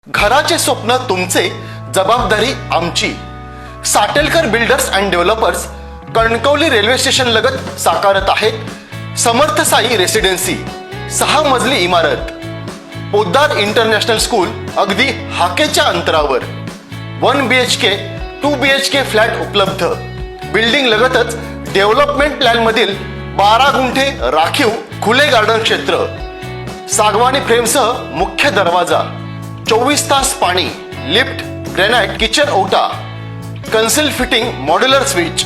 घराचे स्वप्न तुमचे, जबाबदारी आमची. Satelkar builders and developers Kankavli railway station लगत साकारत आहेत समर्थ साई रेसिडेन्सी. 6 मजली इमारत, पोद्दार इंटरनॅशनल स्कूल अगदी हाकेच्या अंतरावर. 1 BHK 2 BHK फ्लॅट उपलब्ध. बिल्डिंग लगतच डेव्हलपमेंट प्लॅन मधील 12 गुंठे राखीव खुले गार्डन क्षेत्र. सागवानी फ्रेमसह मुख्य दरवाजा, 24 तास पाणी, लिफ्ट, ग्रॅनाइट किचन ओटा, कन्सिल फिटिंग मॉड्युलर स्विच.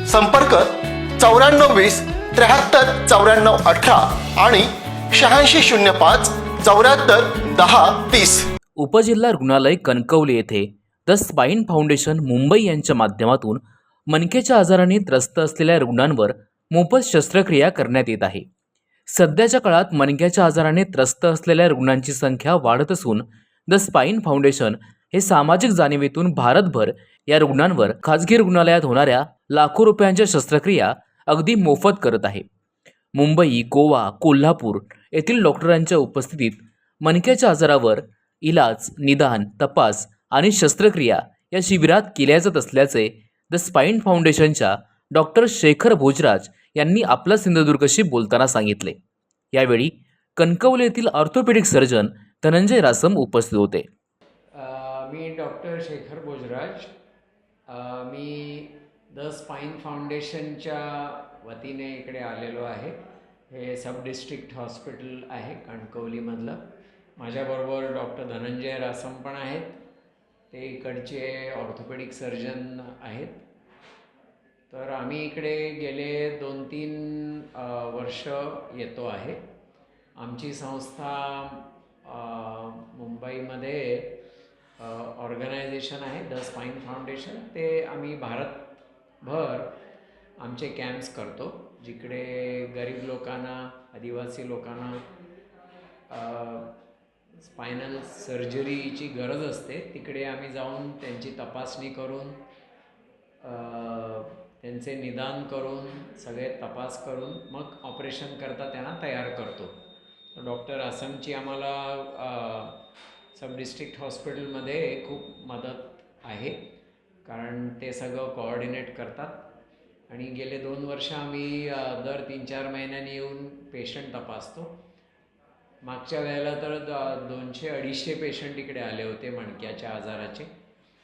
संपर्क 9420 73 94 18 आणि 8605 74 10 30. उपजिल्हा रुग्णालय कणकवली येथे द स्पाईन फाउंडेशन मुंबई यांच्या माध्यमातून मणक्याच्या आजाराने त्रस्त असलेल्या रुग्णांवर मोफत शस्त्रक्रिया करण्यात येत आहे. सध्याच्या काळात मणक्याच्या आजाराने त्रस्त असलेल्या रुग्णांची संख्या वाढत असून द स्पाईन फाउंडेशन हे सामाजिक जाणीवेतून भारतभर या रुग्णांवर खाजगी रुग्णालयात होणाऱ्या लाखो रुपयांच्या शस्त्रक्रिया अगदी मोफत करत आहे. मुंबई, गोवा, कोल्हापूर येथील डॉक्टरांच्या उपस्थितीत मणक्याच्या आजारावर इलाज, निदान, तपास आणि शस्त्रक्रिया या शिबिरात केल्या जात असल्याचे द स्पाईन फाउंडेशनच्या डॉक्टर शेखर भोजराज यांनी आपला सिंधुदुर्गशी बोलताना सांगितले. यावेळी कणकवली येथील ऑर्थोपेडिक सर्जन धनंजय रासम उपस्थित होते. मी डॉक्टर शेखर भोजराज. मी द स्पाईन फाउंडेशनच्या वतीने इकडे आलेलो आहे. हे सब डिस्ट्रिक्ट हॉस्पिटल आहे कणकवलीमधलं. माझ्याबरोबर डॉक्टर धनंजय रासम पण आहेत. ते इकडचे ऑर्थोपेडिक सर्जन आहेत. तर आम्ही इकडे गेले 2-3 वर्ष येतो आहे. आमची संस्था मुंबईमध्ये ऑर्गनायझेशन आहे द स्पाईन फाउंडेशन. ते आम्ही भारतभर आमचे कॅम्प्स करतो. जिकडे गरीब लोकांना, आदिवासी लोकांना स्पायनल सर्जरीची गरज असते, तिकडे आम्ही जाऊन त्यांची तपासणी करून त्यांचे निदान करून सगळे तपास करून मग ऑपरेशन करता त्यांना तयार करतो. डॉक्टर आसमची आम्हाला सब डिस्ट्रिक्ट हॉस्पिटलमध्ये खूप मदत आहे, कारण ते सगळं कोऑर्डिनेट करतात. आणि गेले 2 वर्ष आम्ही दर 3-4 महिन्यांनी येऊन पेशंट तपासतो. मागच्या वेळेला तर 200-250 पेशंट इकडे आले होते मणक्याच्या आजाराचे.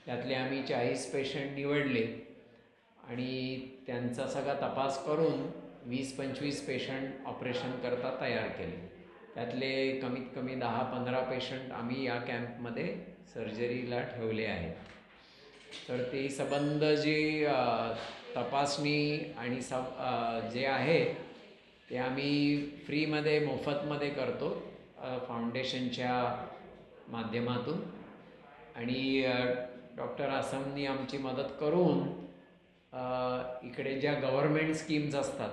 त्यातले आम्ही 40 पेशंट निवडले आणि त्यांचा सगळा तपास करून 20-25 पेशंट ऑपरेशन करता तयार केले. त्यातले कमीत कमी 10-15 पेशंट आम्ही या कॅम्पमध्ये सर्जरीला ठेवले आहेत. तर ते संबंध जी तपासणी आणि जे आहे ते आम्ही फ्रीमध्ये, मोफतमध्ये करतो फाउंडेशनच्या माध्यमातून. आणि डॉक्टर आसमनी आमची मदत करून इकडे ज्या गव्हर्मेंट स्कीम्स असतात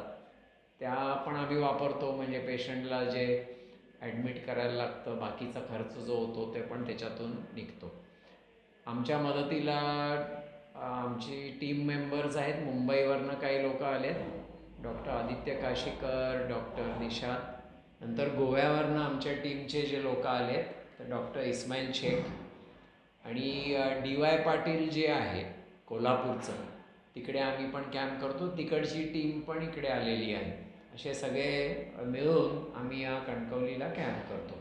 त्या पण आम्ही वापरतो. म्हणजे पेशंटला जे ॲडमिट करायला लागतं, बाकीचा खर्च जो होतो ते पण त्याच्यातून निघतो. आमच्या मदतीला आमची टीम मेंबर्स आहेत. मुंबईवरनं काही लोक आलेत, डॉक्टर आदित्य काशीकर, डॉक्टर निशाद. नंतर गोव्यावरनं आमच्या टीमचे जे लोक आलेत तर डॉक्टर इस्माईल शेख आणि DY पाटील जे आहे कोल्हापूरचं, तिकडे आम्ही पण कॅम्प करतो. तिकडची टीम पण इकडे आलेली आहे. असे सगळे मिळून आम्ही या कणकवलीला कॅम्प करतो.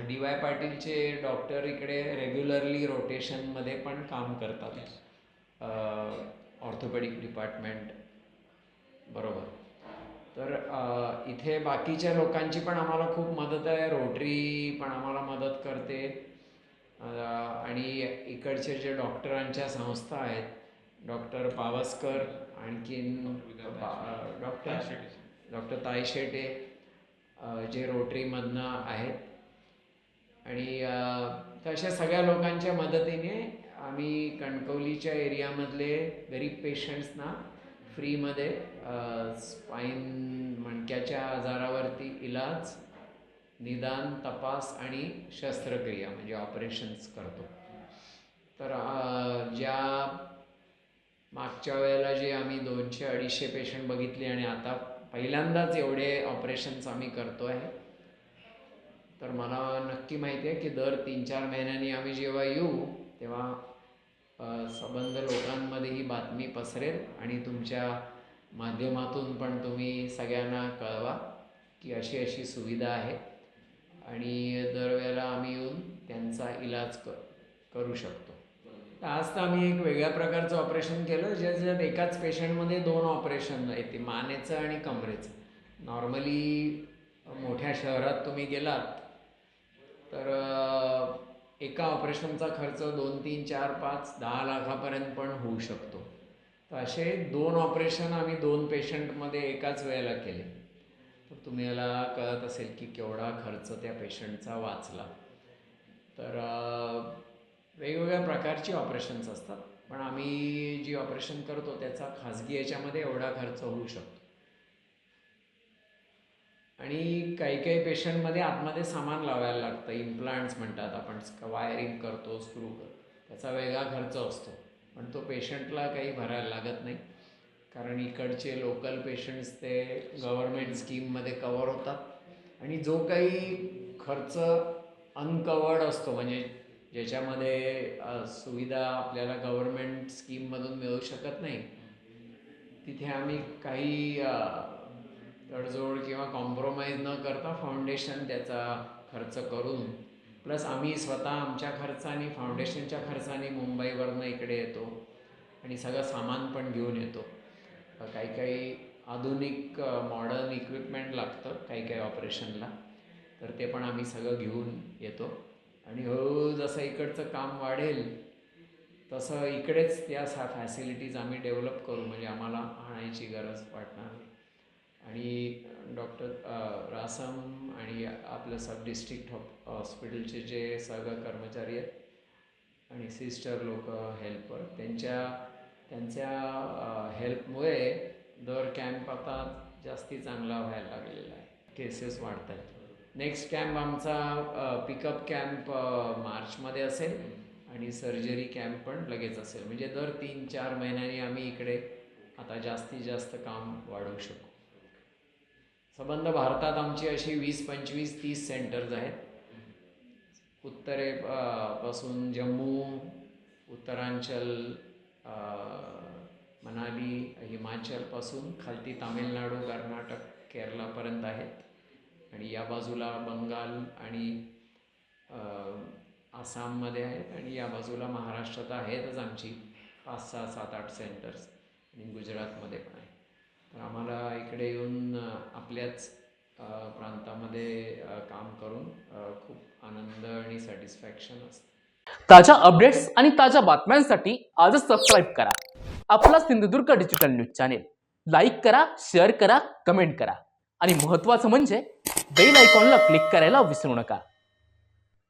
DY पाटीलचे डॉक्टर इकडे रेग्युलरली रोटेशनमध्ये पण काम करतात ऑर्थोपेडिक डिपार्टमेंट बरोबर. तर इथे बाकीच्या लोकांची पण आम्हाला खूप मदत आहे. रोटरी पण आम्हाला मदत करते. आणि इकडचे जे डॉक्टरांच्या संस्था आहेत, डॉक्टर पावसकर, आणखीन डॉक्टर तायशेटे जे रोटरीमधनं आहेत. आणि तशा सगळ्या लोकांच्या मदतीने आम्ही कणकवलीच्या एरियामधले गरीब पेशंट्सना फ्रीमध्ये स्पाईन मणक्याच्या आजारावरती इलाज, निदान, तपास आणि शस्त्रक्रिया म्हणजे ऑपरेशन्स करतो. तर ज्या मागच्या वेळेला जे आम्ही 200-250 पेशंट बघितले आणि आता पहिल्यांदाच एवढे ऑपरेशन्स आम्ही करतो आहे. तर मला नक्की माहिती आहे की दर 3-4 महिन्यांनी आम्ही जेव्हा येऊ तेव्हा संबंध लोकांमध्ये ही बातमी पसरेल आणि तुमच्या माध्यमातून पण तुम्ही सगळ्यांना कळवा की अशी अशी सुविधा आहे आणि दरवेळेला आम्ही येऊन त्यांचा इलाज करू शकतो. तर आज तर आम्ही एक वेगळ्या प्रकारचं ऑपरेशन केलं ज्याच्यात एकाच पेशंटमध्ये 2 ऑपरेशन येते, मानेचं आणि कमरेचं. नॉर्मली मोठ्या शहरात तुम्ही गेलात तर एका ऑपरेशनचा खर्च 2, 3, 4, 5, 10 लाखापर्यंत पण होऊ शकतो. तर असे 2 ऑपरेशन आम्ही 2 पेशंटमध्ये एकाच वेळेला केले. तर तुम्हाला कळत असेल की केवढा खर्च त्या पेशंटचा वाचला. तर वेगवेगळ्या प्रकारची ऑपरेशन्स असतात, पण आम्ही जी ऑपरेशन करतो त्याचा खाजगी याच्यामध्ये एवढा खर्च होऊ शकतो. आणि काही काही पेशंटमध्ये आतमध्ये सामान लावायला लागतं, इम्प्लांट्स म्हणतात आपण, वायरिंग करतो, स्क्रू करतो, त्याचा वेगळा खर्च असतो. पण तो पेशंटला काही भरायला लागत नाही, कारण इकडचे लोकल पेशंट्स ते गव्हर्मेंट स्कीममध्ये कवर होतात आणि जो काही खर्च अनकवर्ड असतो, म्हणजे ज्याच्यामध्ये सुविधा आपल्याला गव्हर्मेंट स्कीममधून मिळू शकत नाही, तिथे आम्ही काही तडजोड किंवा कॉम्प्रोमाइज न करता फाउंडेशन त्याचा खर्च करून, प्लस आम्ही स्वतः आमच्या खर्चाने, फाउंडेशनच्या खर्चाने मुंबईवरनं इकडे येतो आणि सगळं सामान पण घेऊन येतो. काही काही आधुनिक मॉडर्न इक्विपमेंट लागतं काही काही ऑपरेशनला, तर ते पण आम्ही सगळं घेऊन येतो आणि हळूहळू जसं इकडचं काम वाढेल तसं इकडेच त्या फॅसिलिटीज आम्ही डेव्हलप करू, म्हणजे आम्हाला आणायची गरज पडणार नाही. आणि डॉक्टर रासम आणि आपलं सब डिस्ट्रिक्ट हॉस्पिटलचे जे सगळं कर्मचारी आहेत आणि सिस्टर लोक, हेल्पर, त्यांच्या हेल्पमुळे दर कॅम्प आता जास्ती चांगला व्हायला लागलेला आहे, केसेस वाढत आहेत. नेक्स्ट कॅम्प आमचा पिकअप कॅम्प मार्चमध्ये असेल आणि सर्जरी कॅम्प पण लगेच असेल, म्हणजे दर 3-4 महिन्यांनी आम्ही इकडे आता जास्तीत जास्त काम वाढवू शकू. संबंध भारतात आमची अशी 20, 25, 30 सेंटर्स आहेत. पासून जम्मू, उत्तरांचल, मनाली, हिमाचलपासून खालती तामिळनाडू, कर्नाटक, केरळापर्यंत आहेत आणि या बाजूला बंगाल आणि आसाममध्ये आहेत आणि या बाजूला महाराष्ट्रात आहेतच आमची 5, 6, 7, 8 सेंटर्स आणि गुजरातमध्ये पण आहे. तर आम्हाला इकडे येऊन आपल्याच प्रांतामध्ये काम करून खूप आनंद आणि सॅटिस्फॅक्शन असतं. ताज्या अपडेट्स आणि ताज्या बातम्यांसाठी आजच सबस्क्राईब करा आपला Sindhudurg digital news channel. Like करा, शेअर करा, कमेंट करा आणि महत्त्वाचं म्हणजे बेल आयकॉनला क्लिक करायला विसरू नका.